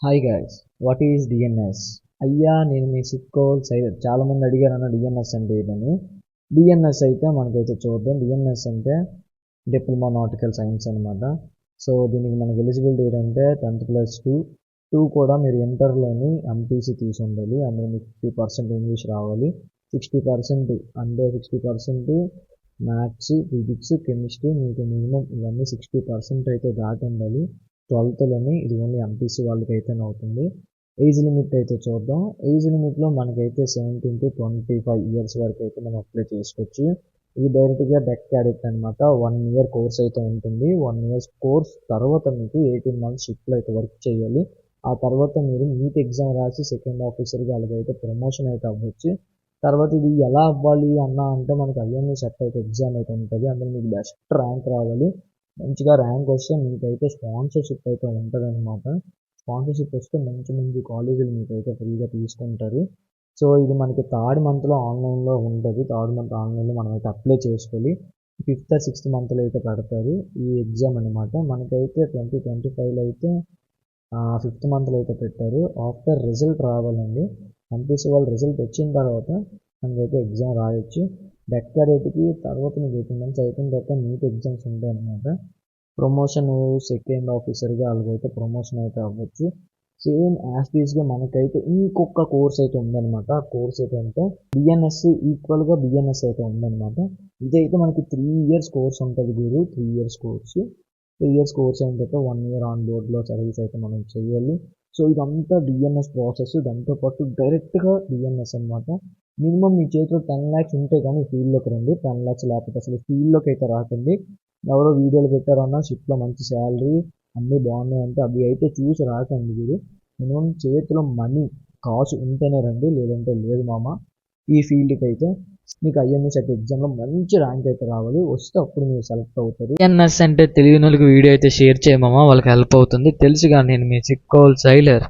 Hi guys, what is DNS? అయ్యా నేను మీ Sikkolu side చాలామంది అడిగారు అన్న డిఎన్ఎస్ అంటే ఏంటని. డిఎన్ఎస్ అయితే మనకైతే చూద్దాం. డిఎన్ఎస్ అంటే డిప్లొమా నాటికల్ సైన్స్ అనమాట. సో దీనికి మనకి ఎలిజిబిలిటీ ఏంటంటే 10+2 కూడా మీరు ఇంటర్లోని ఎంపీసీ తీసి ఉండాలి. అందులో మీకు 50% ఇంగ్లీష్ రావాలి, 60% అంటే 60% మ్యాథ్స్, ఫిజిక్స్, కెమిస్ట్రీ, మీకు మినిమం ఇవన్నీ 60% అయితే దాటి ఉండాలి 12థ్లోని. ఇది ఓన్లీ ఎంపీసీ వాళ్ళకి అయితే అవుతుంది. ఏజ్ లిమిట్ అయితే చూద్దాం. ఏజ్ లిమిట్లో మనకైతే 17 to 25 ఇయర్స్ వరకు అయితే మనం అప్లై చేసుకోవచ్చు. ఇది డైరెక్ట్గా డెక్ క్యాడెట్ అనమాట. 1 year కోర్స్ అయితే ఉంటుంది. 1 year కోర్స్ తర్వాత మీకు 18 months షిఫ్ట్లో అయితే వర్క్ చేయాలి. ఆ తర్వాత మీరు నీట్ ఎగ్జామ్ రాసి సెకండ్ ఆఫీసర్గా అలాగైతే ప్రమోషన్ అయితే అవ్వచ్చు. తర్వాత ఇది ఎలా అవ్వాలి అంటే మనకి ఐఎంఏ సెట్ అయితే ఎగ్జామ్ అయితే ఉంటుంది. అందులో మీకు బెస్ట్ ర్యాంక్ రావాలి. మంచిగా ర్యాంక్ వస్తే మీకైతే స్పాన్సర్షిప్ అయితే ఉంటుంది అనమాట. స్పాన్సర్షిప్ వస్తే మంచి మంచి కాలేజీలు మీకైతే ఫ్రీగా తీసుకుంటారు. సో ఇది మనకి థర్డ్ మంత్లో ఆన్లైన్లో ఉంటుంది. థర్డ్ మంత్ ఆన్లైన్లో మనం అయితే అప్లై చేసుకోవాలి. 5th or 6th మంత్లో అయితే పెడతారు ఈ ఎగ్జామ్ అనమాట. మనకైతే 2025లో అయితే 5th మంత్లో అయితే పెట్టారు. ఆఫ్టర్ రిజల్ట్ రావాలండి. ఎంపీసీ వాళ్ళ రిజల్ట్ వచ్చిన తర్వాత మనకైతే ఎగ్జామ్ రాయొచ్చు. డెక్ క్యాడెట్కి తర్వాత మీకు 18 months అయిపోయిన తర్వాత నీట్ ఎగ్జామ్స్ ఉంటాయి అనమాట. ప్రమోషన్ సెకండ్ ఆఫీసర్గా అలాగైతే ప్రమోషన్ అయితే అవ్వచ్చు. సేమ్ యాస్టీస్గా మనకైతే ఇంకొక కోర్స్ అయితే ఉందన్నమాట. ఆ కోర్స్ అయితే అంటే బిఎన్ఎస్ ఈక్వల్గా బిఎన్ఎస్ అయితే ఉందన్నమాట. ఇదైతే మనకి 3 years కోర్స్ ఉంటుంది గురు. 3 years కోర్సు. 3 years కోర్స్ అయిన తర్వాత 1 year ఆన్ బోర్డ్లో సర్వీస్ అయితే మనం చేయాలి. సో ఇదంతా డిఎన్ఎస్ ప్రాసెస్. దాంతోపాటు డైరెక్ట్గా డిఎన్ఎస్ అనమాట. మినిమం మీ చేతిలో 10 lakhs ఉంటే కానీ ఫీల్డ్లోకి రండి. 10 lakhs లేకపోతే అసలు ఫీల్డ్లోకి అయితే రాకండి. ఎవరో వీడియోలు పెట్టారన్నా షిప్లో మంచి శాలరీ అన్నీ బాగున్నాయి అంటే అవి అయితే చూసి రాకండి. మీరు మినిమం చేతిలో మనీ కాసు ఉంటేనే రండి, లేదంటే లేదు మామ. ఈ ఫీల్డ్కి అయితే మీకు ఐఎంఏ సెట్ ఎగ్జామ్లో మంచి ర్యాంక్ అయితే రావాలి. వస్తే అప్పుడు మీరు సెలెక్ట్ అవుతారు. ఎన్ఎస్ అంటే తెలియని వాళ్ళకి వీడియో అయితే షేర్ చేయమమ్మా, వాళ్ళకి హెల్ప్ అవుతుంది. తెలుసుగా నేను మీ సిక్కోల్ సైలర్.